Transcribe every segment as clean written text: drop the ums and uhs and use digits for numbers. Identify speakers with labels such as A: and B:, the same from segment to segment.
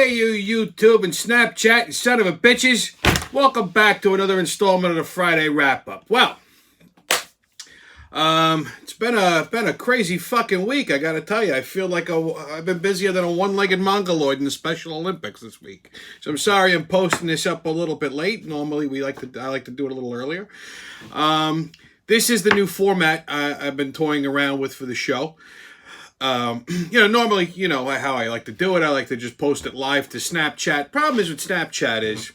A: Hey, you YouTube and Snapchat, you son of a bitches. Welcome back to another installment of the Friday Wrap-Up. Well, it's been a crazy fucking week, I gotta tell you. I feel like I've been busier than a one-legged mongoloid in the Special Olympics this week. So I'm sorry I'm posting this up a little bit late. Normally I like to do it a little earlier. This is the new format I've been toying around with for the show. Normally, how I like to do it. I like to just post it live to Snapchat. Problem is with Snapchat is,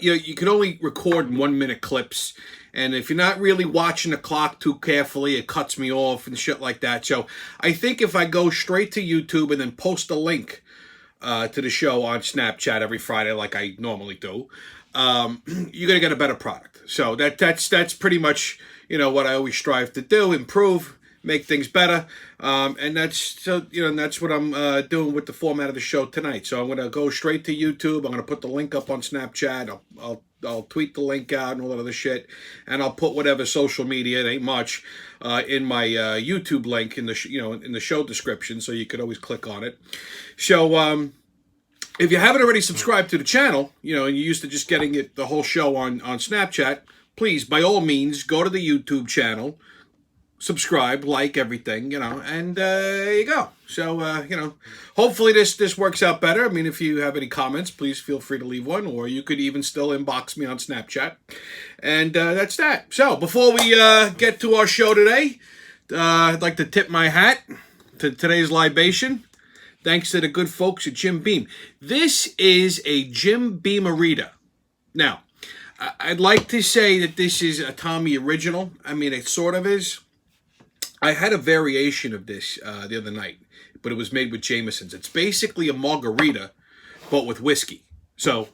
A: you can only record 1 minute clips. And if you're not really watching the clock too carefully, it cuts me off and shit like that. So I think if I go straight to YouTube and then post a link to the show on Snapchat every Friday like I normally do, you're going to get a better product. So that's pretty much, what I always strive to do, improve, make things better, and that's what I'm doing with the format of the show tonight. So I'm gonna go straight to YouTube. I'm gonna put the link up on Snapchat. I'll tweet the link out and all that other shit, and I'll put whatever social media, it ain't much, in my YouTube link in the in the show description, so you could always click on it. So if you haven't already subscribed to the channel, and you're used to just getting the whole show on Snapchat, please by all means go to the YouTube channel. Subscribe, like everything, and there you go. So, hopefully this works out better. I mean, if you have any comments, please feel free to leave one, or you could even still inbox me on Snapchat. And that's that. So, before we get to our show today, I'd like to tip my hat to today's libation. Thanks to the good folks at Jim Beam. This is a Jim Beam-A-Rita. Now, I'd like to say that this is a Tommy original. I mean, it sort of is. I had a variation of this the other night, but it was made with Jameson's. It's basically a margarita, but with whiskey. So,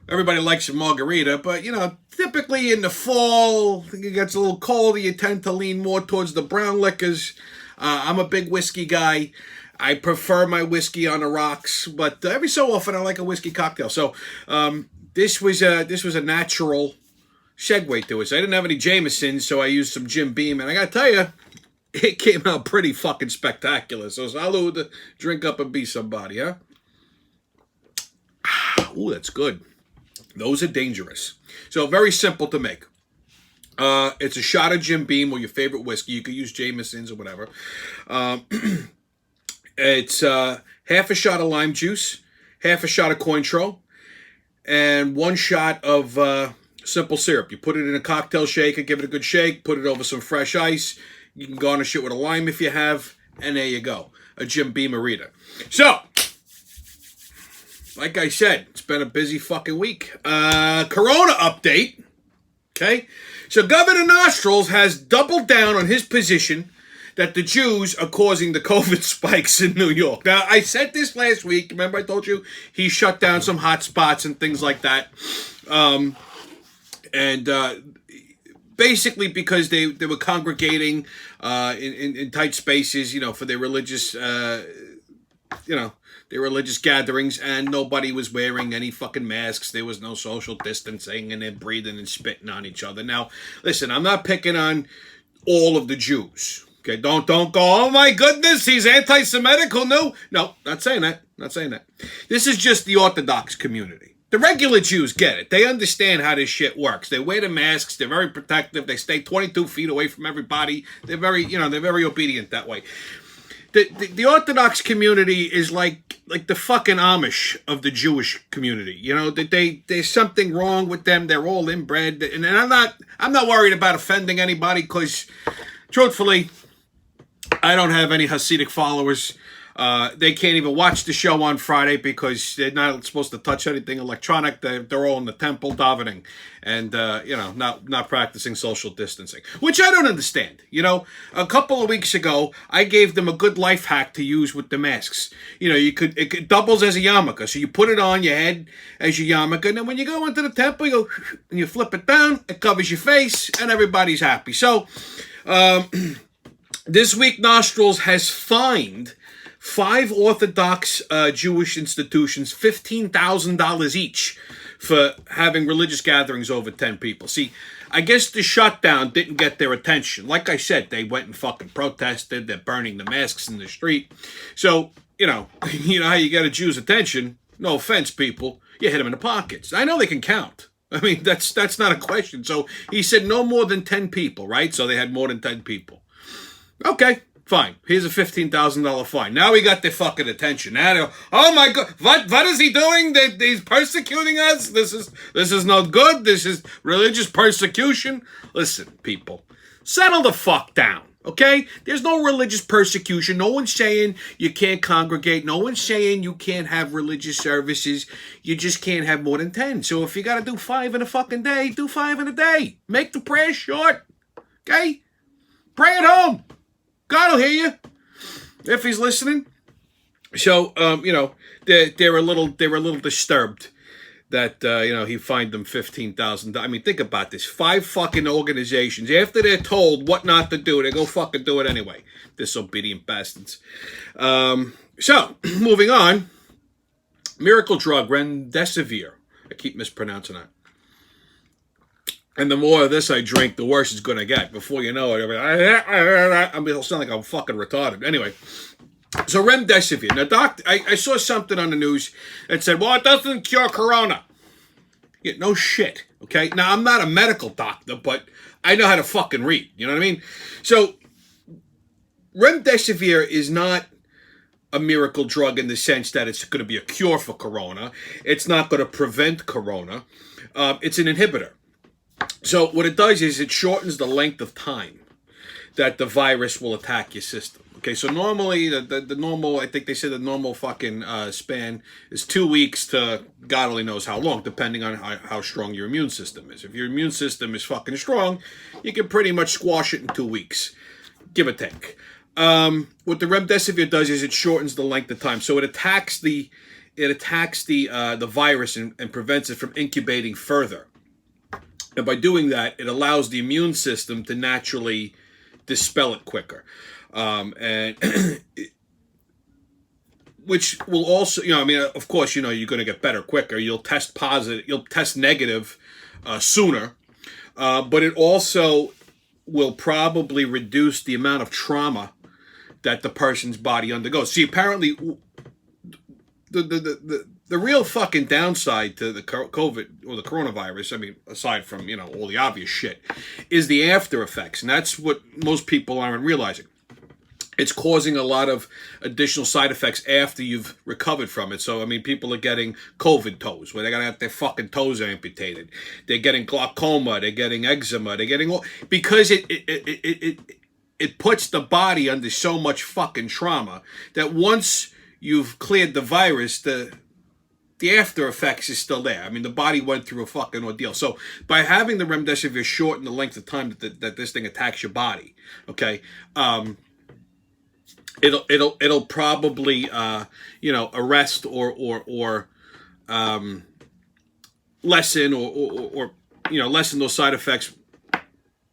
A: everybody likes a margarita, but, typically in the fall, it gets a little colder, you tend to lean more towards the brown liquors. I'm a big whiskey guy. I prefer my whiskey on the rocks, but every so often I like a whiskey cocktail. So, this was a natural segue to it. So I didn't have any Jameson's, so I used some Jim Beam, and I gotta tell you, it came out pretty fucking spectacular. So salud, drink up and be somebody, huh? Ooh, that's good. Those are dangerous. So very simple to make. It's a shot of Jim Beam or your favorite whiskey. You could use Jameson's or whatever. It's half a shot of lime juice, half a shot of Cointreau, and 1 shot of simple syrup. You put it in a cocktail shaker, give it a good shake, put it over some fresh ice. You can garnish it with a lime if you have, and there you go. A Jim Beam-A-Rita. So, like I said, it's been a busy fucking week. Corona update. Okay? So Governor Nostrils has doubled down on his position that the Jews are causing the COVID spikes in New York. Now, I said this last week. Remember I told you he shut down some hot spots and things like that. Basically because they were congregating in tight spaces, for their religious, their religious gatherings, and nobody was wearing any fucking masks. There was no social distancing, and they're breathing and spitting on each other. Now, listen, I'm not picking on all of the Jews. Okay, don't go, oh my goodness, he's anti-Semitic, who knew? No, not saying that. This is just the Orthodox community. The regular Jews get it. They understand how this shit works. They wear the masks. They're very protective. They stay 22 feet away from everybody. They're very, they're very obedient that way. The Orthodox community is like the fucking Amish of the Jewish community. There's something wrong with them. They're all inbred, and I'm not worried about offending anybody because, truthfully, I don't have any Hasidic followers. They can't even watch the show on Friday because they're not supposed to touch anything electronic. They're all in the temple davening and, not practicing social distancing, which I don't understand. A couple of weeks ago, I gave them a good life hack to use with the masks. It doubles as a yarmulke. So you put it on your head as your yarmulke, and then when you go into the temple, you go and you flip it down, it covers your face, and everybody's happy. So, this week, Nostrils has fined 5 Orthodox Jewish institutions $15,000 each for having religious gatherings over 10 people. See, I guess the shutdown didn't get their attention. Like I said, they went and fucking protested. They're burning the masks in the street. So you know, you know how you get a Jew's attention. No offense, people. You hit them in the pockets. I know they can count. I mean, that's not a question. So he said no more than 10 people, right? So they had more than 10 people. Okay, fine. Here's a $15,000 fine. Now we got their fucking attention. Now, oh my God, what is he doing? He's persecuting us. This is not good. This is religious persecution. Listen, people, settle the fuck down. Okay? There's no religious persecution. No one's saying you can't congregate. No one's saying you can't have religious services. You just can't have more than 10. So if you got to do 5 in a fucking day, do 5 in a day. Make the prayer short. Okay? Pray at home. God will hear you if he's listening. So, you know, they're a little disturbed that, you know, he fined them $15,000. I mean, think about this. 5 fucking organizations, after they're told what not to do, they go fucking do it anyway. Disobedient bastards. So, moving on. Miracle drug, Remdesivir. I keep mispronouncing that. And the more of this I drink, the worse it's going to get. Before you know it, it'll sound like I'm fucking retarded. Anyway. So Remdesivir. Now, I saw something on the news that said, well, it doesn't cure corona. Yeah, no shit, okay? Now, I'm not a medical doctor, but I know how to fucking read. You know what I mean? So, Remdesivir is not a miracle drug in the sense that it's going to be a cure for corona. It's not going to prevent corona. It's an inhibitor. So, what it does is it shortens the length of time that the virus will attack your system. Okay, so normally, the normal, I think they said the normal fucking span is 2 weeks to God only knows how long, depending on how strong your immune system is. If your immune system is fucking strong, you can pretty much squash it in 2 weeks, give or take. What the Remdesivir does is it shortens the length of time, so it attacks the virus and prevents it from incubating further. And by doing that, it allows the immune system to naturally dispel it quicker. And which will also, you know, I mean, of course, you know, you're going to get better quicker. You'll test positive, you'll test negative sooner, but it also will probably reduce the amount of trauma that the person's body undergoes. See, apparently, the real fucking downside to the COVID or the coronavirus, I mean, aside from, you know, all the obvious shit, is the after effects, and that's what most people aren't realizing. It's causing a lot of additional side effects after you've recovered from it. So, I mean, people are getting COVID toes, where they're going to have their fucking toes amputated. They're getting glaucoma. They're getting eczema. They're getting all... Because it puts the body under so much fucking trauma that once you've cleared the virus, the after effects is still there. I mean, the body went through a fucking ordeal. So, by having the Remdesivir shorten the length of time that this thing attacks your body, okay... It'll probably you know, arrest or lessen or you know, lessen those side effects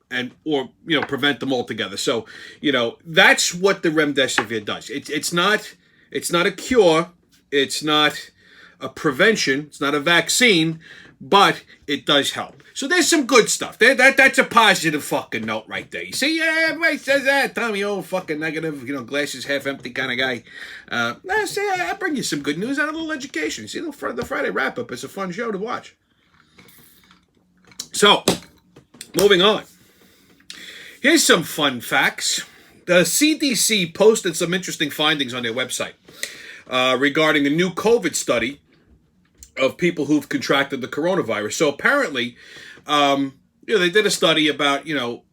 A: and or you know, prevent them altogether. So, you know, that's what the Remdesivir does. It's not a cure, it's not a prevention, it's not a vaccine, but it does help. So there's some good stuff. That's a positive fucking note right there. You see, yeah, everybody says that. Tommy, old fucking negative, you know, glasses half empty kind of guy. I bring you some good news and a little education. See, the Friday wrap up is a fun show to watch. So, moving on. Here's some fun facts. The CDC posted some interesting findings on their website regarding a new COVID study of people who've contracted the coronavirus. So apparently, you know, they did a study about, you know,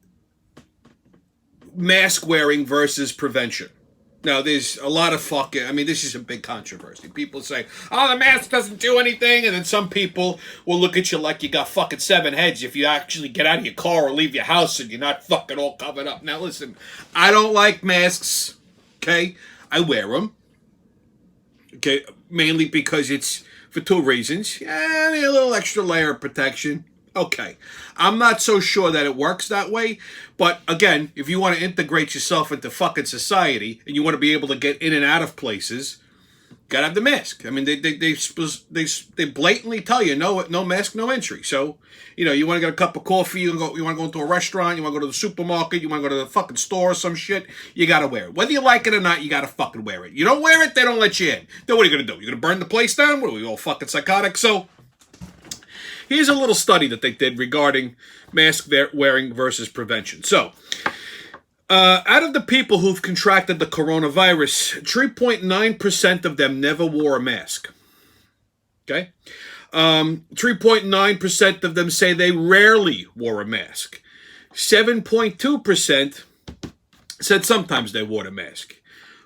A: mask wearing versus prevention. Now, there's a lot of fucking, I mean, this is a big controversy. People say, oh, the mask doesn't do anything. And then some people will look at you like you got fucking 7 heads if you actually get out of your car or leave your house and you're not fucking all covered up. Now, listen, I don't like masks, okay? I wear them, okay? Mainly because it's for 2 reasons. Yeah, a little extra layer of protection. Okay. I'm not so sure that it works that way. But again, if you want to integrate yourself into fucking society and you want to be able to get in and out of places, gotta have the mask. I mean, they blatantly tell you no mask, no entry. So, you want to get a cup of coffee, you want to go into a restaurant, you want to go to the supermarket, you want to go to the fucking store or some shit, you gotta wear it. Whether you like it or not, you gotta fucking wear it. You don't wear it, they don't let you in. Then what are you gonna do? You're gonna burn the place down? What are we, all fucking psychotic? So, here's a little study that they did regarding mask wearing versus prevention. So, out of the people who've contracted the coronavirus, 3.9% of them never wore a mask. Okay? 3.9% of them say they rarely wore a mask. 7.2% said sometimes they wore a mask.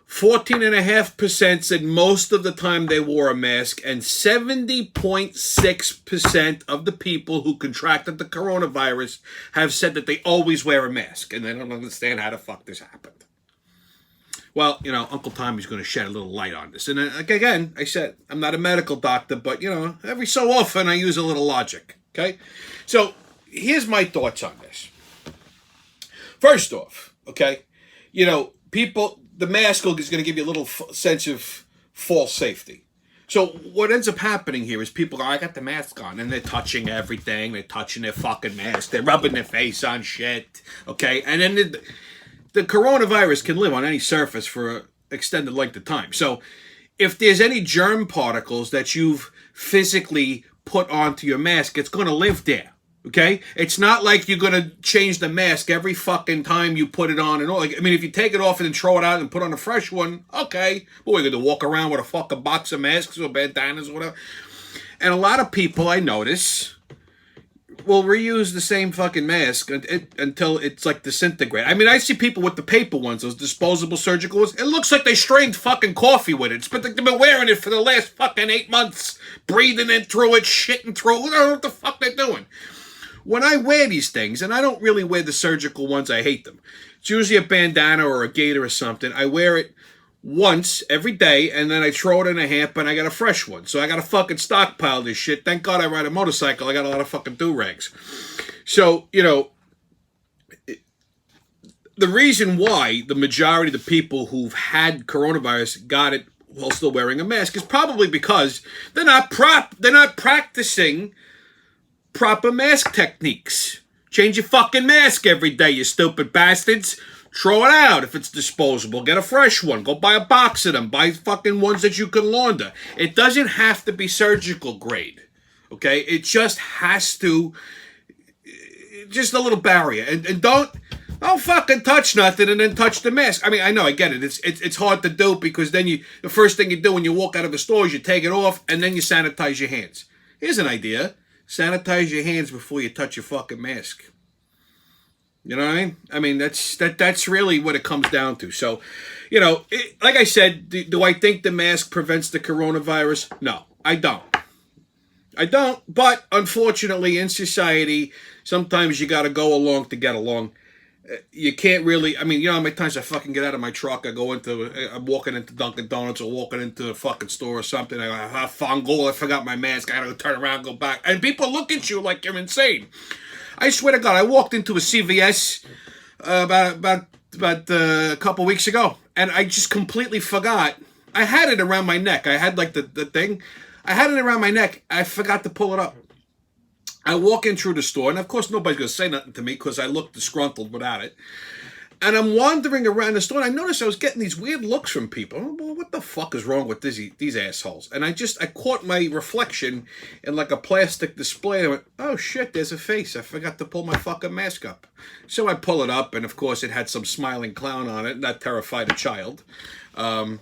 A: 14.5% said most of the time they wore a mask, and 70.6% of the people who contracted the coronavirus have said that they always wear a mask, and they don't understand how the fuck this happened. Well, Uncle Tommy's going to shed a little light on this. And again, I said, I'm not a medical doctor, but, every so often I use a little logic, okay? So here's my thoughts on this. First off, okay, people... The mask is going to give you a little sense of false safety. So what ends up happening here is people go, I got the mask on, and they're touching everything. They're touching their fucking mask. They're rubbing their face on shit. Okay? And then the coronavirus can live on any surface for an extended length of time. So if there's any germ particles that you've physically put onto your mask, it's going to live there. Okay? It's not like you're going to change the mask every fucking time you put it on and all. Like, I mean, if you take it off and then throw it out and put on a fresh one, okay. But we're going to walk around with a fucking box of masks or bandanas or whatever. And a lot of people, I notice, will reuse the same fucking mask until it's like disintegrate. I mean, I see people with the paper ones, those disposable surgical ones. It looks like they strained fucking coffee with it. But they've been wearing it for the last fucking 8 months. Breathing in through it, shitting through it. I don't know what the fuck they're doing. When I wear these things, and I don't really wear the surgical ones, I hate them. It's usually a bandana or a gaiter or something. I wear it once every day, and then I throw it in a hamper, and I got a fresh one. So I got to fucking stockpile this shit. Thank God I ride a motorcycle. I got a lot of fucking do-rags. So, the reason why the majority of the people who've had coronavirus got it while still wearing a mask is probably because they're not practicing proper mask techniques. Change your fucking mask every day, you stupid bastards. Throw it out if it's disposable. Get a fresh one. Go buy a box of them. Buy fucking ones that you can launder. It doesn't have to be surgical grade. Okay? It just has to... Just a little barrier. And don't fucking touch nothing and then touch the mask. I mean, I know, I get it. It's hard to do because then the first thing you do when you walk out of the store is you take it off and then you sanitize your hands. Here's an idea. Sanitize your hands before you touch your fucking mask. You know what I mean? I mean, that's really what it comes down to. So, like I said, do I think the mask prevents the coronavirus? No, I don't. But unfortunately, in society, sometimes you got to go along to get along. You can't really, I mean, how many times I fucking get out of my truck, I'm walking into Dunkin' Donuts or walking into a fucking store or something, I have fungal, I forgot my mask, I gotta turn around, go back, and people look at you like you're insane. I swear to God, I walked into a CVS about a couple weeks ago, and I just completely forgot. I had it around my neck, I had like the thing, I had it around my neck, I forgot to pull it up. I walk in through the store, and of course nobody's going to say nothing to me because I look disgruntled without it. And I'm wandering around the store, and I noticed I was getting these weird looks from people. Well, what the fuck is wrong with these assholes? And I caught my reflection in like a plastic display, and I went, oh shit, there's a face. I forgot to pull my fucking mask up. So I pull it up, and of course it had some smiling clown on it, and that terrified a child. I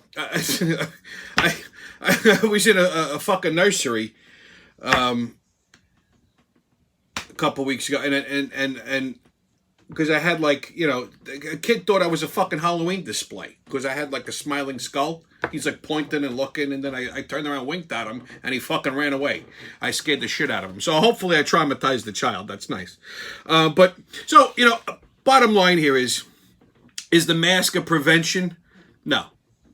A: was in a fucking nursery, a couple weeks ago, and because I had like, a kid thought I was a fucking Halloween display because I had like a smiling skull. He's like pointing and looking, and then I turned around and winked at him, and he fucking ran away. I scared the shit out of him. So hopefully I traumatized the child. That's nice. But so, bottom line here is the mask a prevention? No.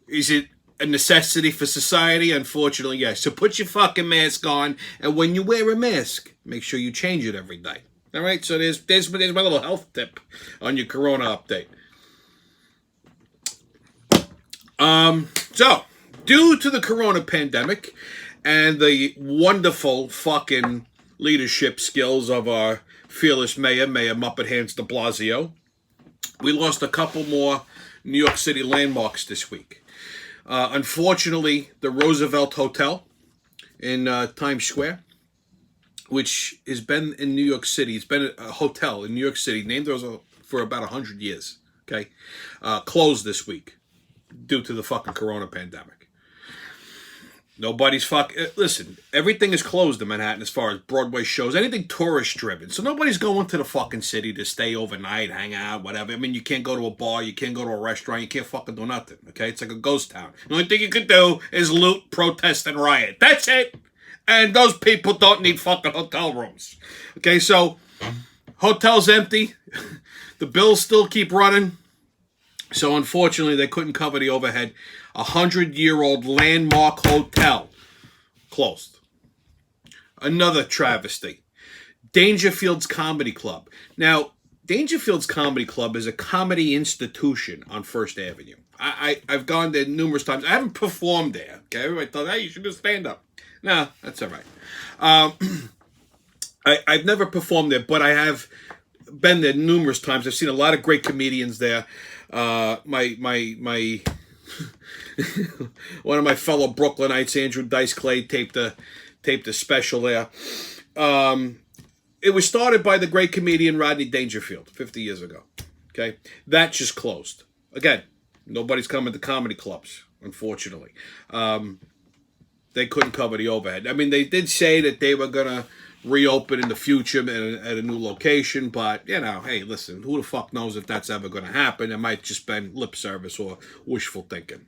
A: Is it a necessity for society? Unfortunately, yes. So put your fucking mask on, and when you wear a mask, make sure you change it every day. All right, so there's my little health tip on your Corona update. So due to the corona pandemic and the wonderful fucking leadership skills of our fearless Mayor Muppet Hands de Blasio, we lost a couple more New York City landmarks this week. Unfortunately, the Roosevelt Hotel in Times Square, which has been in New York City, it's been a hotel in New York City, named for about 100 years, okay, closed this week due to the fucking corona pandemic. Nobody's listen, everything is closed in Manhattan as far as Broadway shows, anything tourist driven. So nobody's going to the fucking city to stay overnight, hang out, whatever. I mean, you can't go to a bar, you can't go to a restaurant, you can't fucking do nothing, okay? It's like a ghost town. The only thing you can do is loot, protest, and riot. That's it. And those people don't need fucking hotel rooms. Okay, so hotel's empty. The bills still keep running. So unfortunately, they couldn't cover the overhead. 100-year-old landmark hotel closed. Another travesty. Dangerfield's Comedy Club. Now, Dangerfield's Comedy Club is a comedy institution on First Avenue. I've gone there numerous times. I haven't performed there. Okay, everybody thought, hey, you should do stand up. No, that's all right. I've never performed there, but I have been there numerous times. I've seen a lot of great comedians there. My one of my fellow Brooklynites, Andrew Dice Clay, taped a special there. It was started by the great comedian Rodney Dangerfield 50 years ago. Okay, that just closed. Again, nobody's coming to comedy clubs, unfortunately. They couldn't cover the overhead. I mean, they did say that they were gonna reopen in the future at a new location, but you know, hey, listen, who the fuck knows if that's ever gonna happen? It might just been lip service or wishful thinking.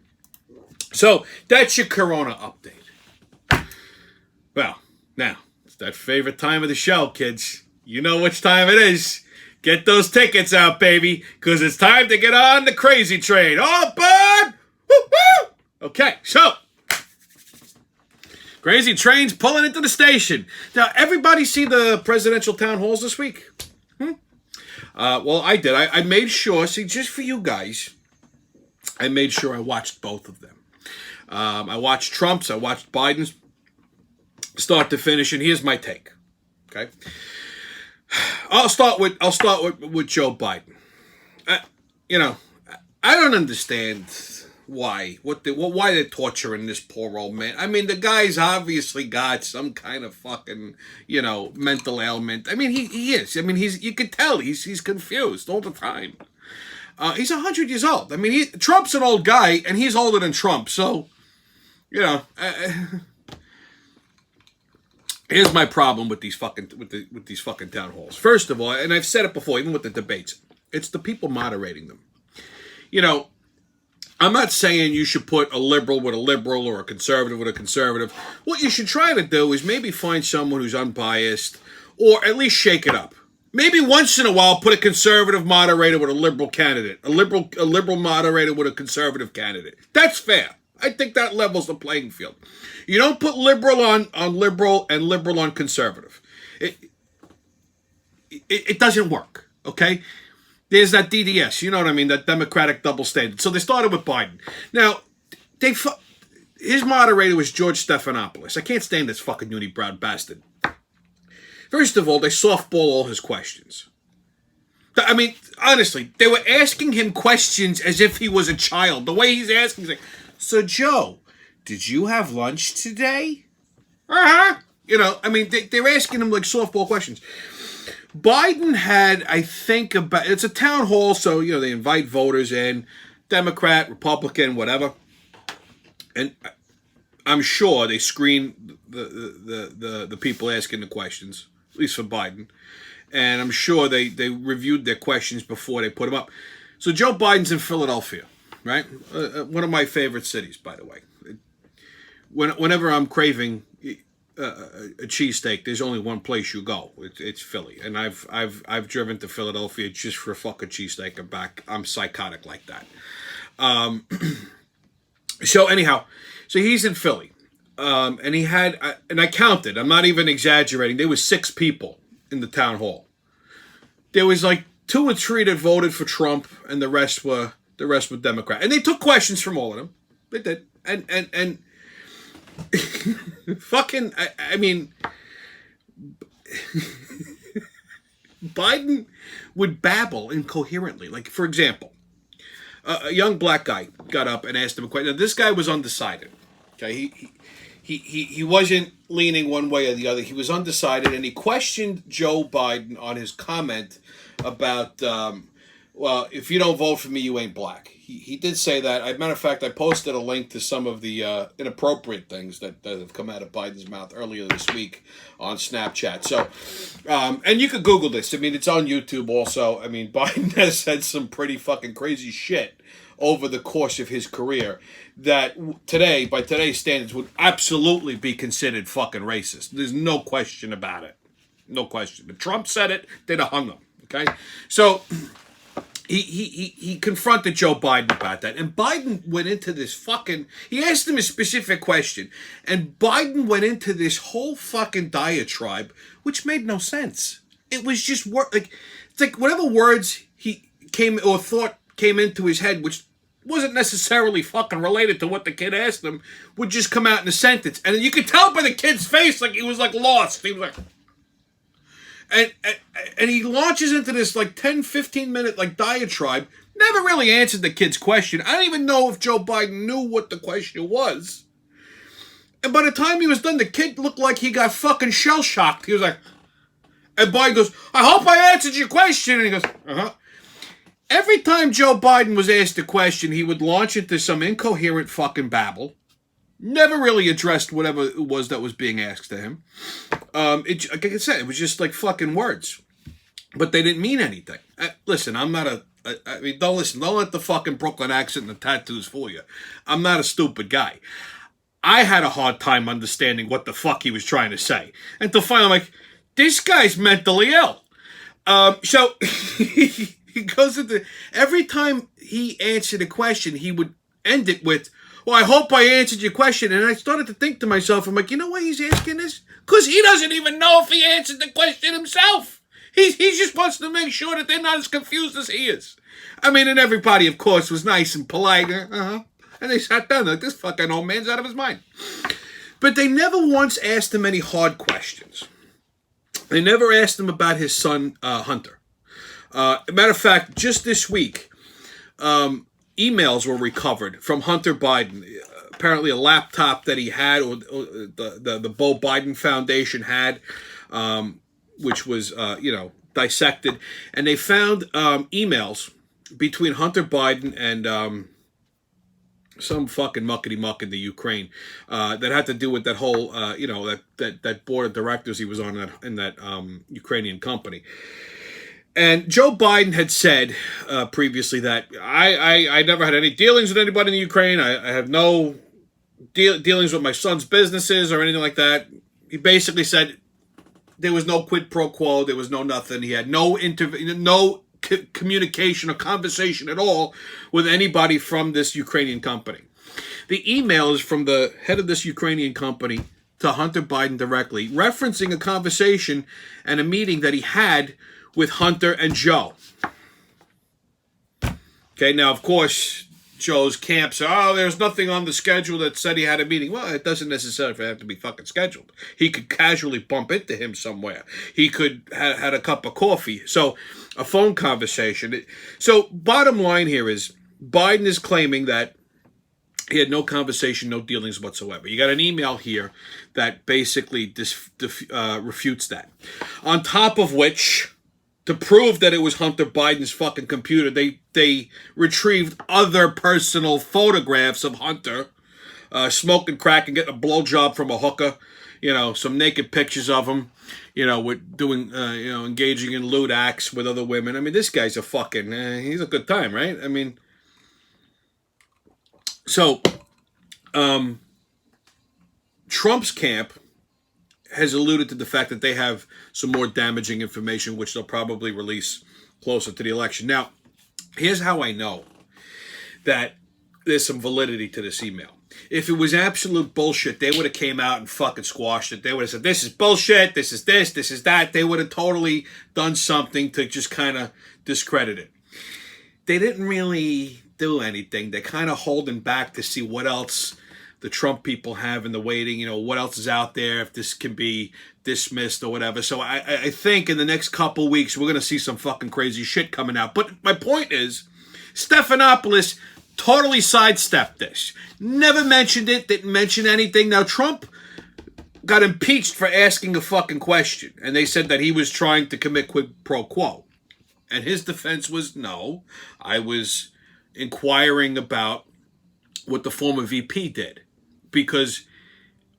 A: So that's your Corona update. Well, now it's that favorite time of the show, kids. You know which time it is. Get those tickets out, baby, because it's time to get on the crazy train. All aboard! Woo-hoo! Okay, so crazy trains pulling into the station. Now, everybody see the presidential town halls this week? Well, I did. I made sure, just for you guys, I made sure I watched both of them. I watched Trump's, I watched Biden's, start to finish, and here's my take. Okay, I'll start with Joe Biden. I don't understand why they're torturing this poor old man. I mean, the guy's obviously got some kind of fucking mental ailment. I mean, he is. I mean, you could tell he's confused all the time. He's 100 years old. I mean, Trump's an old guy, and he's older than Trump. So, here's my problem with these fucking with these fucking town halls. First of all, and I've said it before, even with the debates, it's the people moderating them. I'm not saying you should put a liberal with a liberal or a conservative with a conservative. What you should try to do is maybe find someone who's unbiased, or at least shake it up. Maybe once in a while, put a conservative moderator with a liberal candidate, a liberal moderator with a conservative candidate. That's fair. I think that levels the playing field. You don't put liberal on liberal and liberal on conservative. It doesn't work, okay? There's that DDS, you know what I mean, that Democratic double standard. So they started with Biden. Now, his moderator was George Stephanopoulos. I can't stand this fucking unibrow bastard. First of all, they softball all his questions. I mean, honestly, they were asking him questions as if he was a child. The way he's asking, he's like, so Joe, did you have lunch today? Uh-huh. I mean, they're asking him like softball questions. Biden had, I think, it's a town hall, so, they invite voters in, Democrat, Republican, whatever. And I'm sure they screen the people asking the questions, at least for Biden. And I'm sure they reviewed their questions before they put them up. So Joe Biden's in Philadelphia, right? One of my favorite cities, by the way. Whenever I'm craving a cheesesteak, there's only one place you go. It's Philly, and I've driven to Philadelphia just for a fucking cheesesteak and back. I'm psychotic like that. So anyhow, so he's in Philly, and he had, and I counted. I'm not even exaggerating. There was 6 people in the town hall. There was like 2 or 3 that voted for Trump, and the rest were Democrat. And they took questions from all of them. They did. And fucking, I mean, Biden would babble incoherently. Like, for example, a young black guy got up and asked him a question. Now, this guy was undecided. Okay, he wasn't leaning one way or the other. He was undecided, and he questioned Joe Biden on his comment about, well, if you don't vote for me, you ain't black. He did say that. As a matter of fact, I posted a link to some of the inappropriate things that have come out of Biden's mouth earlier this week on Snapchat. So, and you could Google this. I mean, it's on YouTube also. I mean, Biden has said some pretty fucking crazy shit over the course of his career that today, by today's standards, would absolutely be considered fucking racist. There's no question about it. No question. If Trump said it, they'd have hung him. Okay? So he confronted Joe Biden about that. And Biden went into this fucking... He asked him a specific question. And Biden went into this whole fucking diatribe, which made no sense. It was just... It's like whatever words he came or thought came into his head, which wasn't necessarily fucking related to what the kid asked him, would just come out in a sentence. And you could tell by the kid's face, like, he was, like, lost. He was like... And he launches into this like 10, 15 minute like diatribe. Never really answered the kid's question. I don't even know if Joe Biden knew what the question was. And by the time he was done, the kid looked like he got fucking shell shocked. He was like, and Biden goes, I hope I answered your question. And he goes, uh-huh. Every time Joe Biden was asked a question, he would launch into some incoherent fucking babble. Never really addressed whatever it was that was being asked to him. Like I said, it was just like fucking words. But they didn't mean anything. Listen, I'm not I mean, don't listen. Don't let the fucking Brooklyn accent and the tattoos fool you. I'm not a stupid guy. I had a hard time understanding what the fuck he was trying to say. Until finally I'm like, this guy's mentally ill. So he goes into... Every time he answered a question, he would end it with, well, I hope I answered your question. And I started to think to myself, I'm like, you know why he's asking this? Because he doesn't even know if he answered the question himself. He's just supposed to make sure that they're not as confused as he is. I mean, and everybody, of course, was nice and polite. And they sat down like, this fucking old man's out of his mind. But they never once asked him any hard questions. They never asked him about his son, Hunter. Matter of fact, just this week, emails were recovered from Hunter Biden. Apparently a laptop that he had, or the Beau Biden Foundation had, which was, dissected. And they found ~emails between Hunter Biden and some fucking muckety-muck in the Ukraine that had to do with that whole, that board of directors he was on in that Ukrainian company. And Joe Biden had said previously that I never had any dealings with anybody in the Ukraine. I have no dealings with my son's businesses or anything like that. He basically said there was no quid pro quo. There was no nothing. He had no communication or conversation at all with anybody from this Ukrainian company. The email is from the head of this Ukrainian company to Hunter Biden directly, referencing a conversation and a meeting that he had with Hunter and Joe. Okay, now, of course, Joe's camp said, there's nothing on the schedule that said he had a meeting. Well, it doesn't necessarily have to be fucking scheduled. He could casually bump into him somewhere. He could have had a cup of coffee. So, a phone conversation. So, bottom line here is, Biden is claiming that he had no conversation, no dealings whatsoever. You got an email here that basically refutes that. On top of which, to prove that it was Hunter Biden's fucking computer, they retrieved other personal photographs of Hunter smoking crack and getting a blowjob from a hooker. Some naked pictures of him, with doing, engaging in lewd acts with other women. I mean, this guy's a fucking, he's a good time, right? I mean, so, Trump's camp has alluded to the fact that they have some more damaging information, which they'll probably release closer to the election. Now, here's how I know that there's some validity to this email. If it was absolute bullshit, they would have came out and fucking squashed it. They would have said, this is bullshit, this is this is that. They would have totally done something to just kind of discredit it. They didn't really do anything. They're kind of holding back to see what else the Trump people have in the waiting. What else is out there if this can be dismissed or whatever. So I think in the next couple weeks we're going to see some fucking crazy shit coming out. But my point is, Stephanopoulos totally sidestepped this. Never mentioned it, didn't mention anything. Now, Trump got impeached for asking a fucking question, and they said that he was trying to commit quid pro quo. And his defense was, no, I was inquiring about what the former VP did. Because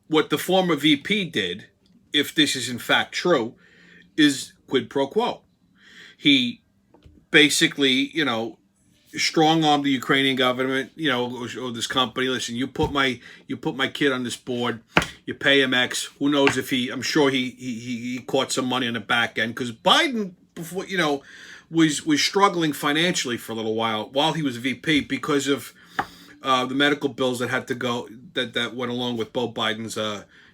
A: what the former VP did, if this is in fact true, is quid pro quo. He basically, strong-armed the Ukrainian government, or this company. Listen, you put my kid on this board, you pay him X. Who knows if I'm sure he caught some money on the back end, because Biden, before, was struggling financially for a little while he was VP because of the medical bills that had to go, that went along with Beau Biden's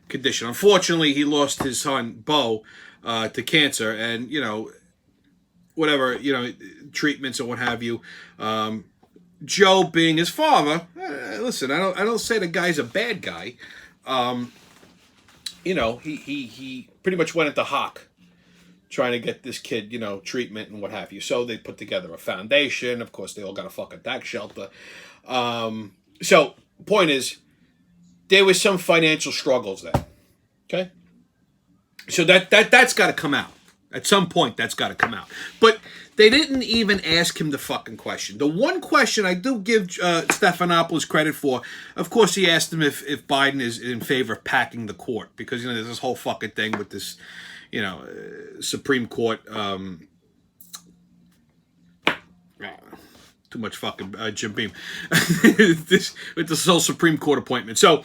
A: condition. Unfortunately, he lost his son, Beau, to cancer, and, whatever, treatments or what have you. Joe being his father, listen, I don't say the guy's a bad guy. He pretty much went into hock trying to get this kid, treatment and what have you. So they put together a foundation. Of course, they all got a fucking tax shelter. So point is, there was some financial struggles there. Okay? So that's got to come out. At some point, that's got to come out. But they didn't even ask him the fucking question. The one question I do give Stephanopoulos credit for, of course, he asked him if Biden is in favor of packing the court. Because, there's this whole fucking thing with this, Supreme Court, too much fucking Jim Beam. with this whole Supreme Court appointment. So,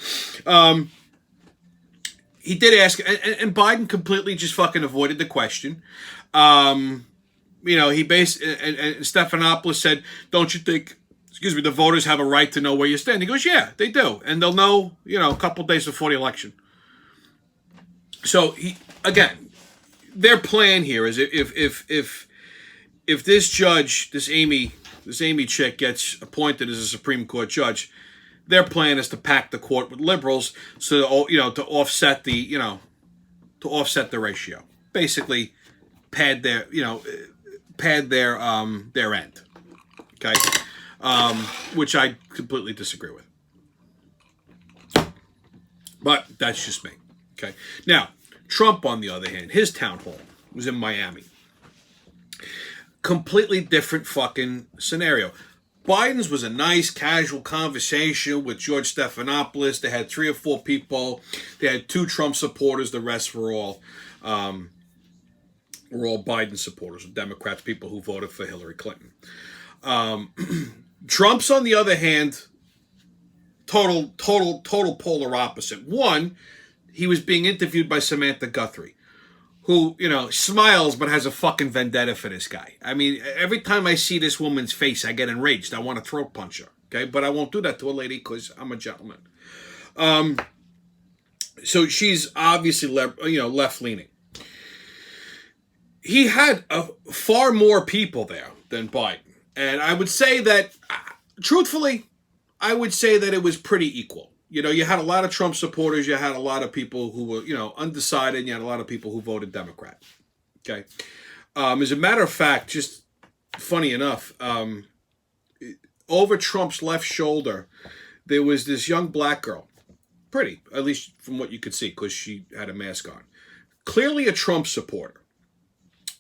A: he did ask, and Biden completely just fucking avoided the question. He and Stephanopoulos said, "Don't you think, the voters have a right to know where you stand?" He goes, "Yeah, they do, and they'll know, a couple days before the election." So again, their plan here is if this judge, this Amy chick gets appointed as a Supreme Court judge, their plan is to pack the court with liberals, so to offset the ratio, basically pad their end, okay, which I completely disagree with, but that's just me, okay. Now, Trump, on the other hand, his town hall was in Miami. Completely different fucking scenario. Biden's was a nice, casual conversation with George Stephanopoulos. They had 3 or 4 people. They had 2 Trump supporters. The rest were all Biden supporters, Democrats, people who voted for Hillary Clinton. Trump's, on the other hand, total polar opposite. One, he was being interviewed by Samantha Guthrie, who, smiles but has a fucking vendetta for this guy. I mean, every time I see this woman's face, I get enraged. I want to throat punch her, okay? But I won't do that to a lady because I'm a gentleman. So she's obviously left-leaning. He had far more people there than Biden. And I would say that, truthfully, I would say that it was pretty equal. You had a lot of Trump supporters. You had a lot of people who were, undecided. You had a lot of people who voted Democrat. Okay. As a matter of fact, just funny enough, over Trump's left shoulder, there was this young black girl. Pretty, at least from what you could see, because she had a mask on. Clearly a Trump supporter.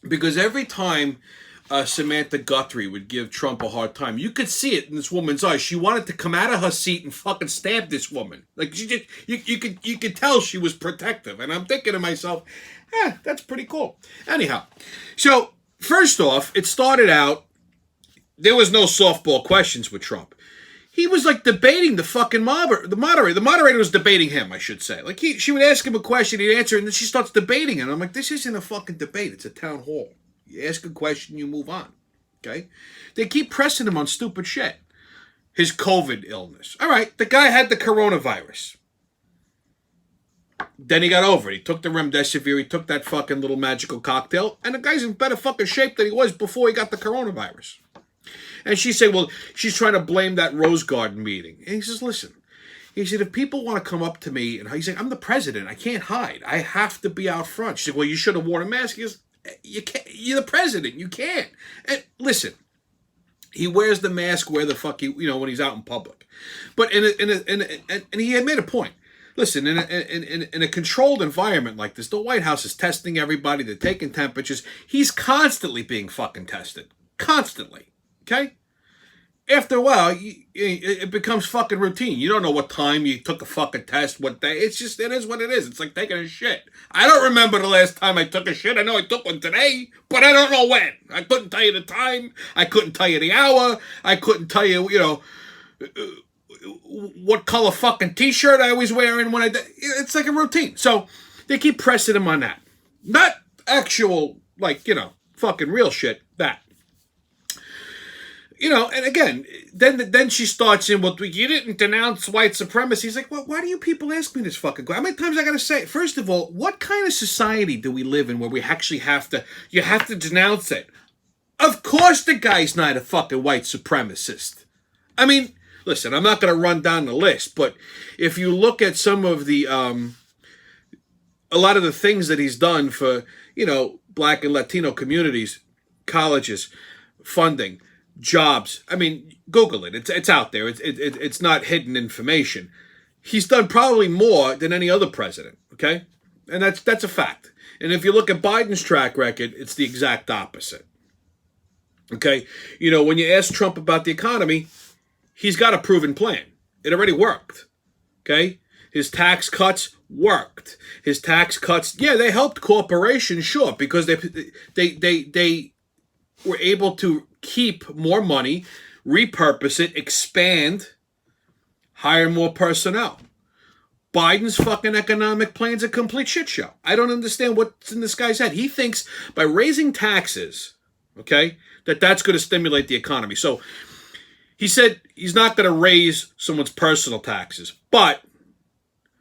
A: Because every time Samantha Guthrie would give Trump a hard time, you could see it in this woman's eyes. She wanted to come out of her seat and fucking stab this woman. Like, she just, you could tell she was protective. And I'm thinking to myself, that's pretty cool. Anyhow, so first off, it started out, there was no softball questions with Trump. He was like debating the fucking moderator. The moderator was debating him, I should say. Like, she would ask him a question, he'd answer, and then she starts debating him. I'm like, this isn't a fucking debate. It's a town hall. You ask a question, you move on. Okay? They keep pressing him on stupid shit. His COVID illness. All right, the guy had the coronavirus. Then he got over it. He took the remdesivir, he took that fucking little magical cocktail, and the guy's in better fucking shape than he was before he got the coronavirus. And she said, well, she's trying to blame that Rose Garden meeting. And he says, listen, He said, if people want to come up to me, and he's like, I'm the president. I can't hide. I have to be out front. She said, well, you should have worn a mask. He goes, you can't. You're the president. You can't. And listen, he wears the mask where the fuck when he's out in public. But and he had made a point. Listen, in a controlled environment like this, the White House is testing everybody. They're taking temperatures. He's constantly being fucking tested. Constantly. Okay? After a while, it becomes fucking routine. You don't know what time you took a fucking test, what day. It is what it is. It's like taking a shit. I don't remember the last time I took a shit. I know I took one today, but I don't know when. I couldn't tell you the time. I couldn't tell you the hour. I couldn't tell you, what color fucking t-shirt I was wearing when it's like a routine. So they keep pressing him on that. Not actual, fucking real shit, that. And again, then she starts in, well, you didn't denounce white supremacy. He's like, well, why do you people ask me this fucking question? How many times I gotta say it? First of all, what kind of society do we live in where we actually you have to denounce it? Of course the guy's not a fucking white supremacist. I mean, listen, I'm not gonna run down the list, but if you look at some of the, a lot of the things that he's done for, Black and Latino communities, colleges, funding, jobs. I mean, Google it. It's out there. It's not hidden information. He's done probably more than any other president. Okay, and that's a fact. And if you look at Biden's track record, it's the exact opposite. Okay, when you ask Trump about the economy, he's got a proven plan. It already worked. Okay, his tax cuts worked. His tax cuts, yeah, they helped corporations, sure, because they were able to keep more money, repurpose it, expand, hire more personnel. Biden's fucking economic plan's a complete shit show. I don't understand what's in this guy's head. He thinks by raising taxes, okay, that's going to stimulate the economy. So he said he's not going to raise someone's personal taxes, but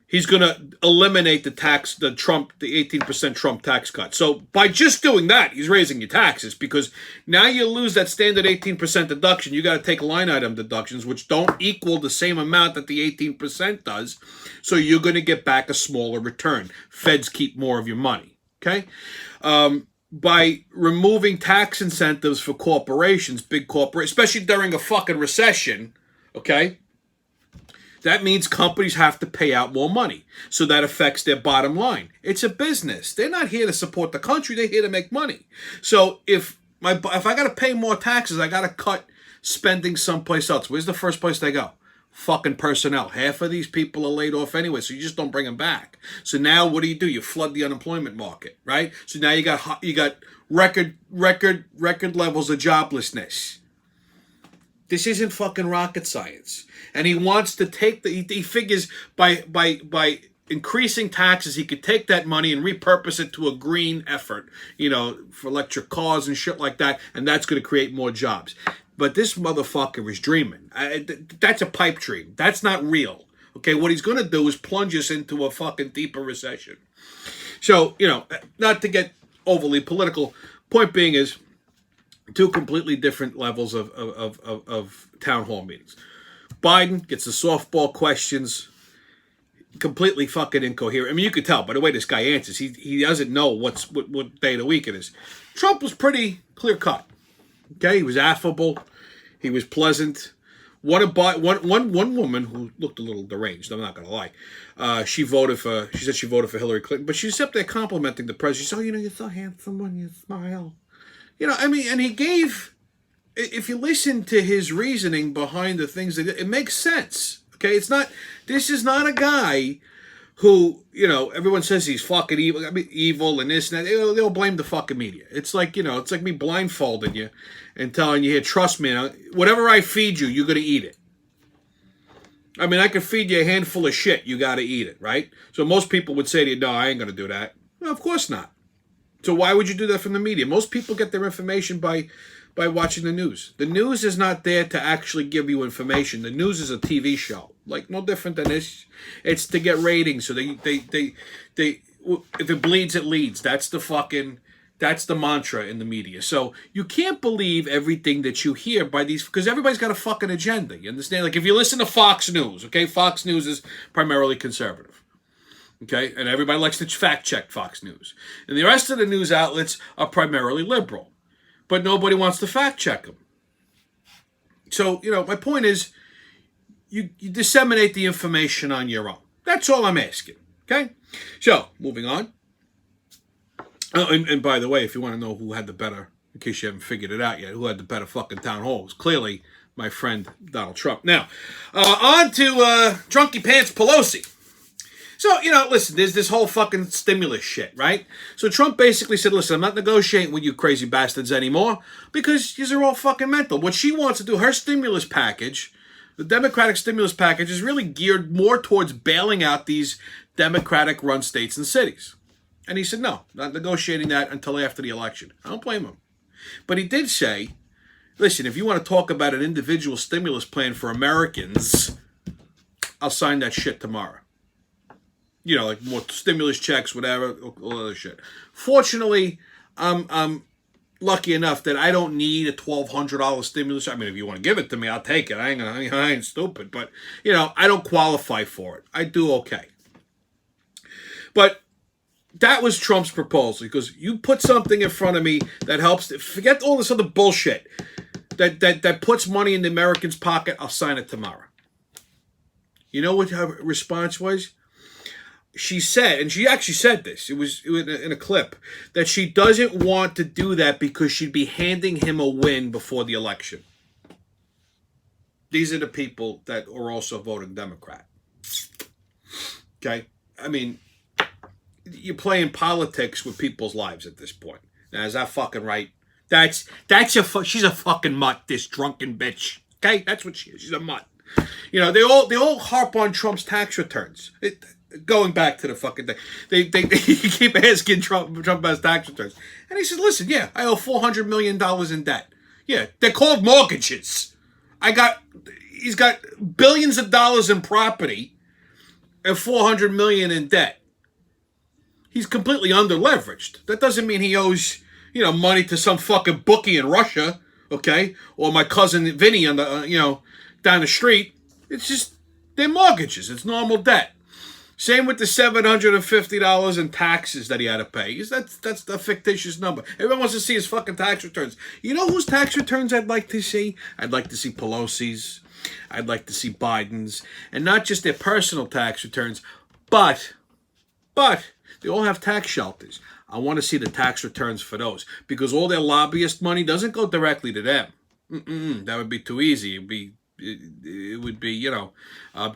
A: he's going to eliminate the 18% Trump tax cut. So by just doing that, he's raising your taxes, because now you lose that standard 18% deduction. You got to take line item deductions, which don't equal the same amount that the 18% does. So you're going to get back a smaller return. Feds keep more of your money. Okay? By removing tax incentives for corporations, big corporations, especially during a fucking recession, okay? That means companies have to pay out more money. So that affects their bottom line. It's a business. They're not here to support the country. They're here to make money. So if I got to pay more taxes, I got to cut spending someplace else. Where's the first place they go? Fucking personnel. Half of these people are laid off anyway, so you just don't bring them back. So now what do? You flood the unemployment market, right? So now you got record levels of joblessness. This isn't fucking rocket science. And he wants to take he figures by increasing taxes, he could take that money and repurpose it to a green effort, for electric cars and shit like that. And that's going to create more jobs. But this motherfucker is dreaming. That's a pipe dream. That's not real. Okay, what he's going to do is plunge us into a fucking deeper recession. So, not to get overly political, point being is, two completely different levels of town hall meetings. Biden gets the softball questions, completely fucking incoherent. I mean, you could tell by the way this guy answers. He doesn't know what day of the week it is. Trump was pretty clear cut. Okay, he was affable, he was pleasant. One woman who looked a little deranged, I'm not gonna lie. She said she voted for Hillary Clinton, but she's up there complimenting the president. She said, you're so handsome when you smile. And he gave, if you listen to his reasoning behind the things it makes sense. Okay, this is not a guy who, everyone says he's fucking evil. I mean, evil and this and that. They'll blame the fucking media. It's like, it's like me blindfolding you and telling you, here, trust me, whatever I feed you, you're going to eat it. I mean, I could feed you a handful of shit, you got to eat it, right? So most people would say to you, no, I ain't going to do that. Well, of course not. So why would you do that from the media? Most people get their information by watching the news. The news is not there to actually give you information. The news is a TV show, like no different than this. It's to get ratings. So they if it bleeds, it leads. That's the fucking That's the mantra in the media. So you can't believe everything that you hear by these, because everybody's got a fucking agenda. You understand? Like if you listen to Fox News, okay, Fox News is primarily conservative. Okay, and everybody likes to fact check Fox News. And the rest of the news outlets are primarily liberal. But nobody wants to fact check them. So, my point is, you disseminate the information on your own. That's all I'm asking. Okay? So, moving on. And by the way, if you want to know who had the better, in case you haven't figured it out yet, who had the better fucking town hall, was clearly my friend Donald Trump. Now, on to Drunky Pants Pelosi. So, listen, there's this whole fucking stimulus shit, right? So Trump basically said, listen, I'm not negotiating with you crazy bastards anymore because these are all fucking mental. What she wants to do, her stimulus package, the Democratic stimulus package, is really geared more towards bailing out these Democratic-run states and cities. And he said, no, not negotiating that until after the election. I don't blame him. But he did say, listen, if you want to talk about an individual stimulus plan for Americans, I'll sign that shit tomorrow. Like more stimulus checks, whatever, all other shit. Fortunately, I'm lucky enough that I don't need a $1,200 stimulus. I mean, if you want to give it to me, I'll take it. I ain't stupid, but I don't qualify for it. I do okay. But that was Trump's proposal, because you put something in front of me that helps. Forget all this other bullshit that puts money in the American's pocket. I'll sign it tomorrow. You know what her response was? She said, and she actually said this, it was in a clip, that she doesn't want to do that because she'd be handing him a win before the election. These are the people that are also voting Democrat. Okay? I mean, you're playing politics with people's lives at this point. Now, is that fucking right? She's a fucking mutt, this drunken bitch. Okay? That's what she is. She's a mutt. They all harp on Trump's tax returns. Going back to the fucking thing, they keep asking Trump about his tax returns, and he says, "Listen, yeah, I owe $400 million in debt. Yeah, they're called mortgages. He's got billions of dollars in property, and $400 million in debt. He's completely under-leveraged. That doesn't mean he owes money to some fucking bookie in Russia, okay, or my cousin Vinny on the down the street. It's just they're mortgages. It's normal debt." Same with the $750 in taxes that he had to pay. That's the fictitious number. Everyone wants to see his fucking tax returns. You know whose tax returns I'd like to see? I'd like to see Pelosi's. I'd like to see Biden's. And not just their personal tax returns, but they all have tax shelters. I want to see the tax returns for those, because all their lobbyist money doesn't go directly to them. That would be too easy. It would be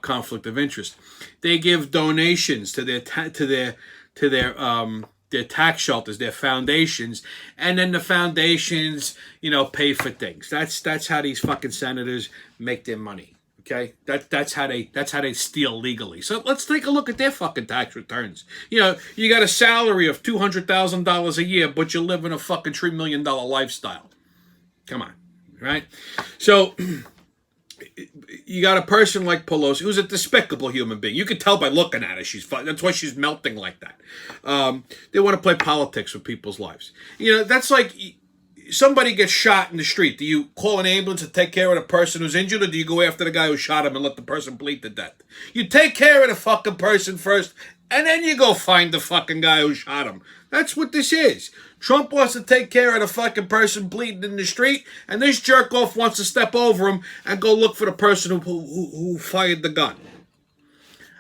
A: conflict of interest. They give donations to their tax shelters, their foundations, and then the foundations pay for things. That's how these fucking senators make their money. Okay, that's how they steal legally. So let's take a look at their fucking tax returns. You got a salary of $200,000 a year, but you live in a fucking $3 million lifestyle. Come on, right? So you got a person like Pelosi, who's a despicable human being. You can tell by looking at her. That's why she's melting like that. They want to play politics with people's lives. That's like somebody gets shot in the street. Do you call an ambulance to take care of the person who's injured, or do you go after the guy who shot him and let the person bleed to death? You take care of the fucking person first, and then you go find the fucking guy who shot him. That's what this is. Trump wants to take care of the fucking person bleeding in the street, and this jerk-off wants to step over him and go look for the person who fired the gun.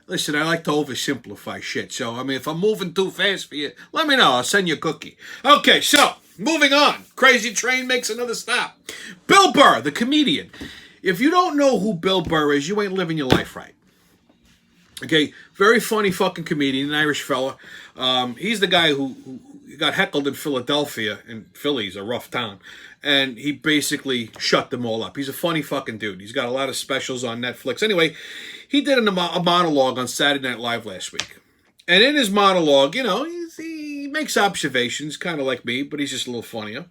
A: Listen, I like to oversimplify shit, so, if I'm moving too fast for you, let me know. I'll send you a cookie. Okay, so, moving on. Crazy train makes another stop. Bill Burr, the comedian. If you don't know who Bill Burr is, you ain't living your life right. Okay, very funny fucking comedian, an Irish fella. He's the guy who got heckled in Philadelphia, and Philly's a rough town, and he basically shut them all up. He's a funny fucking dude. He's got a lot of specials on Netflix. Anyway, he did a monologue on Saturday Night Live last week. And in his monologue, he makes observations, kind of like me, but he's just a little funnier.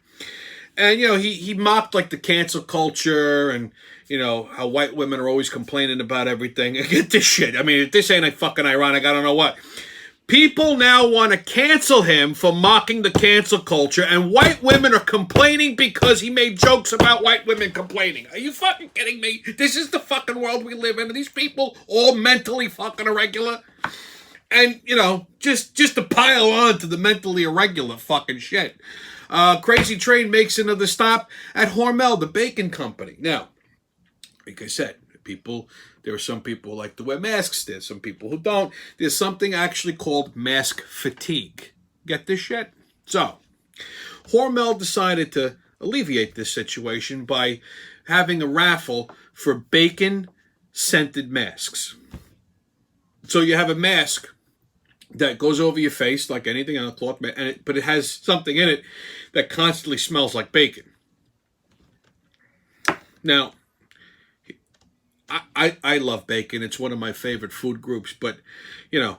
A: And, he mocked, like, the cancel culture and, how white women are always complaining about everything. Get this shit. If this ain't fucking ironic, I don't know what. People now want to cancel him for mocking the cancel culture, and white women are complaining because he made jokes about white women complaining. Are you fucking kidding me? This is the fucking world we live in. Are these people all mentally fucking irregular? And, you know, just to pile on to the mentally irregular fucking shit. Crazy Train makes another stop at Hormel, the bacon company. Now, like I said, there are some people who like to wear masks. There's some people who don't. There's something actually called mask fatigue. Get this shit? So, Hormel decided to alleviate this situation by having a raffle for bacon-scented masks. So you have a mask that goes over your face like anything on a cloth, but it has something in it that constantly smells like bacon. Now, I love bacon. It's one of my favorite food groups. But, you know,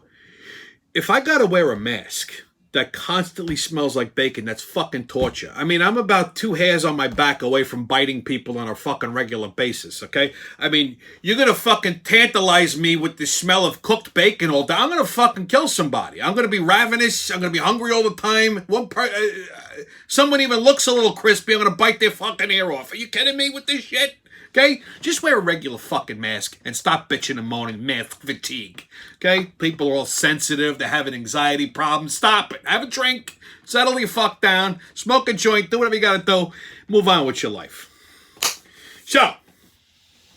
A: if I got to wear a mask that constantly smells like bacon, that's fucking torture. I mean, I'm about 2 hairs on my back away from biting people on a fucking regular basis, okay? I mean, you're going to fucking tantalize me with the smell of cooked bacon all day. I'm going to fucking kill somebody. I'm going to be ravenous. I'm going to be hungry all the time. Someone even looks a little crispy, I'm going to bite their fucking ear off. Are you kidding me with this shit? Okay? Just wear a regular fucking mask and stop bitching and moaning mask fatigue. Okay? People are all sensitive. They're having anxiety problems. Stop it. Have a drink. Settle your fuck down. Smoke a joint. Do whatever you got to do. Move on with your life. So,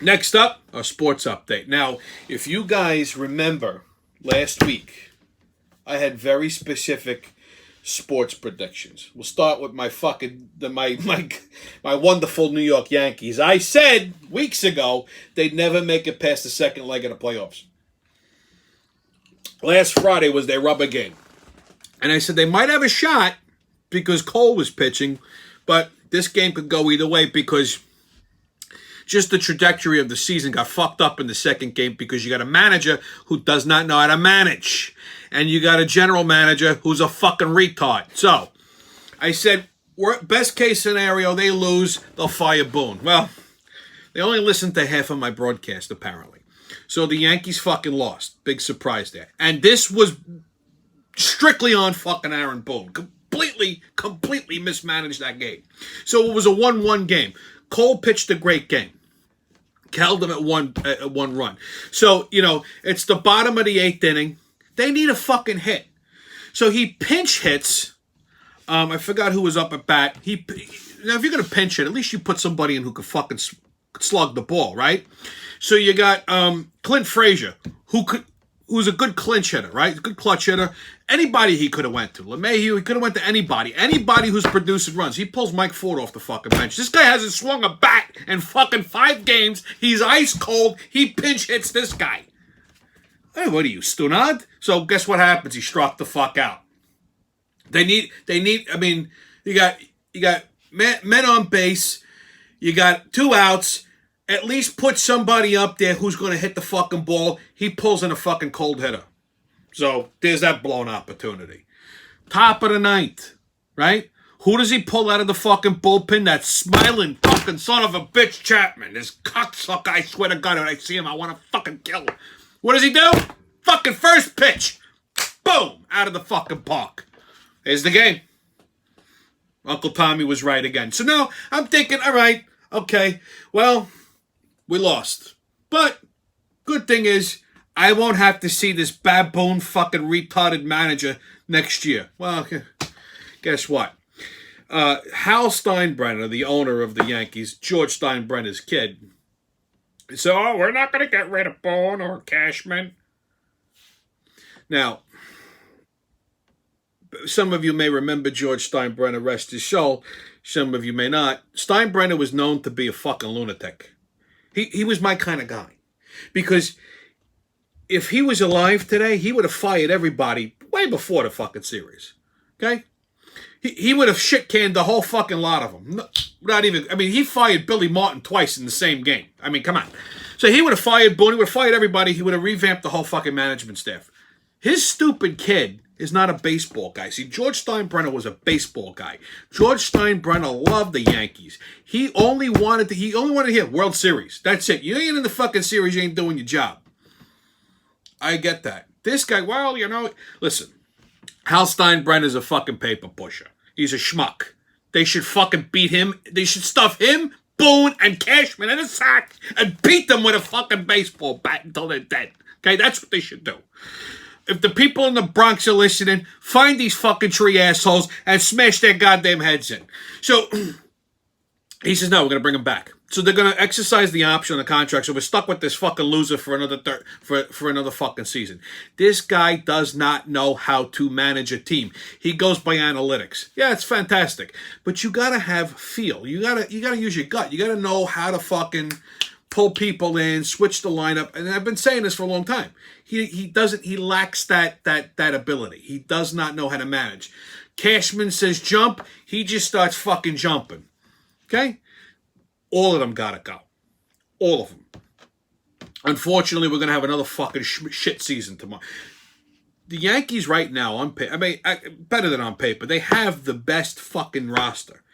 A: next up, our sports update. Now, if you guys remember last week, I had very specific sports predictions. We'll start with my wonderful New York Yankees. I said weeks ago they'd never make it past the second leg of the playoffs. Last Friday was their rubber game. And I said they might have a shot because Cole was pitching, but this game could go either way because just the trajectory of the season got fucked up in the second game because you got a manager who does not know how to manage. And you got a general manager who's a fucking retard. So, I said, best case scenario, they lose, they'll fire Boone. Well, they only listened to half of my broadcast, apparently. So the Yankees fucking lost. Big surprise there. And this was strictly on fucking Aaron Boone. Completely mismanaged that game. So it was a 1-1 game. Cole pitched a great game. Held them at one run. So, you know, it's the bottom of the 8th inning. They need a fucking hit. So he pinch hits. I forgot who was up at bat. Now, if you're going to pinch hit, at least you put somebody in who could fucking slug the ball, right? So you got Clint Frazier, who's a good clinch hitter, right? Good clutch hitter. Anybody he could have went to. LeMahieu, he could have went to anybody. Anybody who's producing runs. He pulls Mike Ford off the fucking bench. This guy hasn't swung a bat in fucking 5 games. He's ice cold. He pinch hits this guy. Hey, what are you, Stunad? So guess what happens? He struck the fuck out. They need, I mean, you got men on base. You got 2 outs. At least put somebody up there who's going to hit the fucking ball. He pulls in a fucking cold hitter. So there's that blown opportunity. Top of the 9th, right? Who does he pull out of the fucking bullpen? That smiling fucking son of a bitch Chapman. This cocksucker, I swear to God, when I see him, I want to fucking kill him. What does he do? Fucking first pitch. Boom. Out of the fucking park. There's the game. Uncle Tommy was right again. So now I'm thinking, all right, okay, well, we lost. But good thing is I won't have to see this baboon fucking retarded manager next year. Well, guess what? Hal Steinbrenner, the owner of the Yankees, George Steinbrenner's kid, so, we're not going to get rid of Boone or Cashman. Now, some of you may remember George Steinbrenner, rest his soul. Some of you may not. Steinbrenner was known to be a fucking lunatic. He was my kind of guy. Because if he was alive today, he would have fired everybody way before the fucking series. Okay? He would have shit-canned the whole fucking lot of them. Not even, I mean, he fired Billy Martin twice in the same game. I mean, come on. So he would have fired Boone, he would have fired everybody, he would have revamped the whole fucking management staff. His stupid kid is not a baseball guy. See, George Steinbrenner was a baseball guy. George Steinbrenner loved the Yankees. He only wanted to hear World Series. That's it. You ain't in the fucking series, you ain't doing your job. I get that. This guy, well, listen, Hal Steinbrenner's a fucking paper pusher. He's a schmuck. They should fucking beat him. They should stuff him, Boone, and Cashman in a sack and beat them with a fucking baseball bat until they're dead. Okay, that's what they should do. If the people in the Bronx are listening, find these fucking tree assholes and smash their goddamn heads in. So he says, no, we're going to bring him back. So they're going to exercise the option on the contract. So we're stuck with this fucking loser for another for another fucking season. This guy does not know how to manage a team. He goes by analytics. Yeah, it's fantastic, but you got to have feel. You got to use your gut. You got to know how to fucking pull people in, switch the lineup. And I've been saying this for a long time. He doesn't. He lacks that ability. He does not know how to manage. Cashman says jump. He just starts fucking jumping. Okay. All of them gotta go. All of them. Unfortunately, we're going to have another fucking shit season tomorrow. The Yankees right now, on paper, better than on paper, they have the best fucking roster.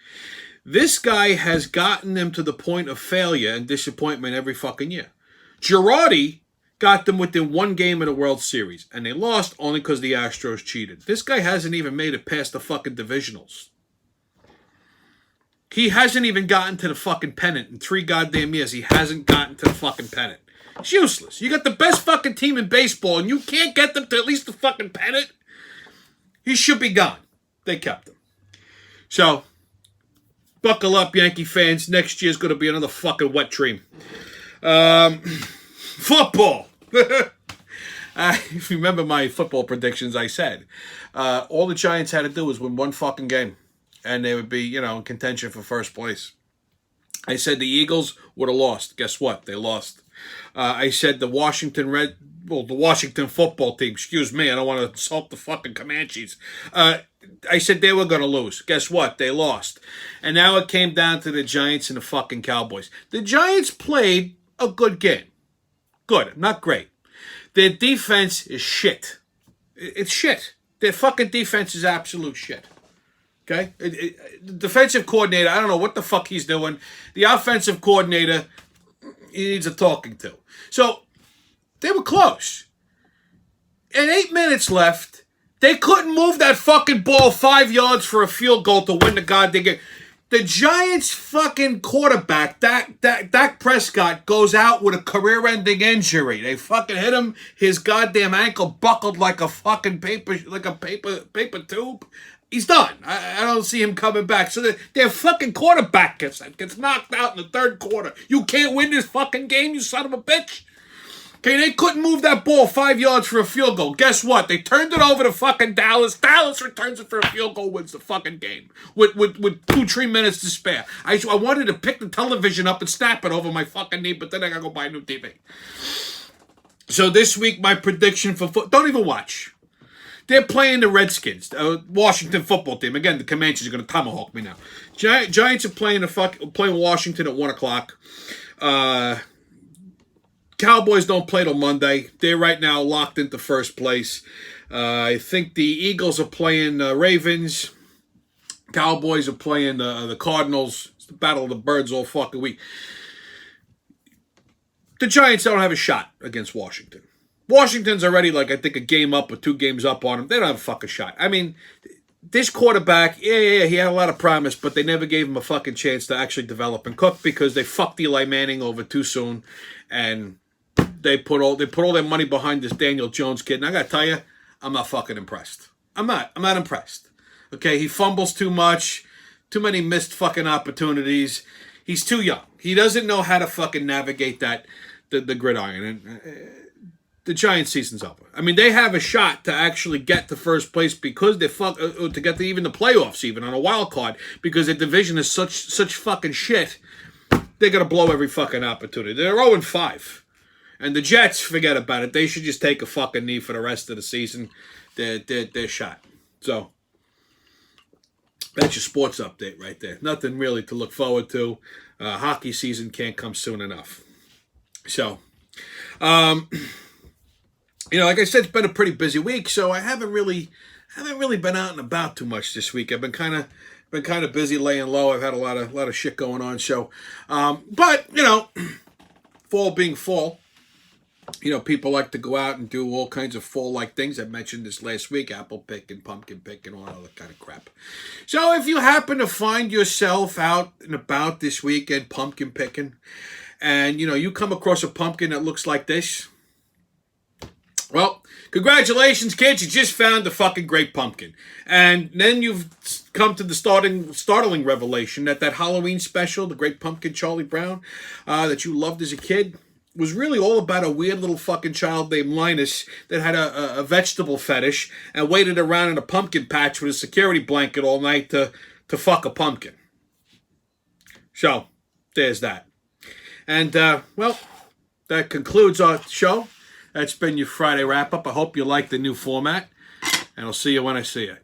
A: This guy has gotten them to the point of failure and disappointment every fucking year. Girardi got them within one game of the World Series, and they lost only because the Astros cheated. This guy hasn't even made it past the fucking divisionals. He hasn't even gotten to the fucking pennant in 3 goddamn years. He hasn't gotten to the fucking pennant. It's useless. You got the best fucking team in baseball, and you can't get them to at least the fucking pennant? He should be gone. They kept him. So, buckle up, Yankee fans. Next year's going to be another fucking wet dream. Football. If you remember my football predictions, I said all the Giants had to do was win one fucking game, and they would be, in contention for first place. I said the Eagles would have lost. Guess what? They lost. I said the Washington football team, excuse me, I don't want to insult the fucking Comanches. I said they were going to lose. Guess what? They lost. And now it came down to the Giants and the fucking Cowboys. The Giants played a good game. Good, not great. Their defense is shit. It's shit. Their fucking defense is absolute shit. Okay? The defensive coordinator, I don't know what the fuck he's doing. The offensive coordinator, he needs a talking to. So, they were close. And 8 minutes left, they couldn't move that fucking ball 5 yards for a field goal to win the goddamn game. The Giants' fucking quarterback, Dak Prescott, goes out with a career-ending injury. They fucking hit him. His goddamn ankle buckled like a fucking paper tube. He's done. I don't see him coming back. So their fucking quarterback gets knocked out in the third quarter. You can't win this fucking game, you son of a bitch. Okay, they couldn't move that ball 5 yards for a field goal. Guess what? They turned it over to fucking Dallas. Dallas returns it for a field goal, wins the fucking game with 2-3 minutes to spare. I wanted to pick the television up and snap it over my fucking knee, but then I gotta go buy a new TV. So this week, my prediction for don't even watch. They're playing the Redskins, Washington football team. Again, the Comanches are going to tomahawk me now. Giants are playing Washington at 1 o'clock. Cowboys don't play till Monday. They're right now locked into first place. I think the Eagles are playing Ravens. Cowboys are playing the Cardinals. It's the battle of the birds all fucking week. The Giants don't have a shot against Washington. Washington's already, I think, a game up or 2 games up on them. They don't have a fucking shot. I mean, this quarterback, he had a lot of promise, but they never gave him a fucking chance to actually develop and cook because they fucked Eli Manning over too soon, and they put all their money behind this Daniel Jones kid. And I gotta tell you, I'm not fucking impressed. I'm not impressed. Okay, he fumbles too much, too many missed fucking opportunities. He's too young. He doesn't know how to fucking navigate the gridiron. And the Giants' season's over. I mean, they have a shot to actually get to first place because they to get to even the playoffs, even on a wild card, because the division is such fucking shit. They're gonna blow every fucking opportunity. They're 0-5, and the Jets, forget about it. They should just take a fucking knee for the rest of the season. They're shot. So that's your sports update right there. Nothing really to look forward to. Hockey season can't come soon enough. So. Like I said, it's been a pretty busy week, so I haven't really been out and about too much this week. I've been kind of busy laying low. I've had a lot of shit going on. So, but fall being fall, People like to go out and do all kinds of fall-like things. I mentioned this last week, apple picking, pumpkin picking, all that other kind of crap. So if you happen to find yourself out and about this weekend pumpkin picking, and, you come across a pumpkin that looks like this, well, congratulations, kids. You just found the fucking great pumpkin. And then you've come to the startling revelation that Halloween special, The Great Pumpkin, Charlie Brown, that you loved as a kid, was really all about a weird little fucking child named Linus that had a vegetable fetish and waited around in a pumpkin patch with a security blanket all night to fuck a pumpkin. So, there's that. And, well, that concludes our show. That's been your Friday wrap-up. I hope you like the new format, and I'll see you when I see you.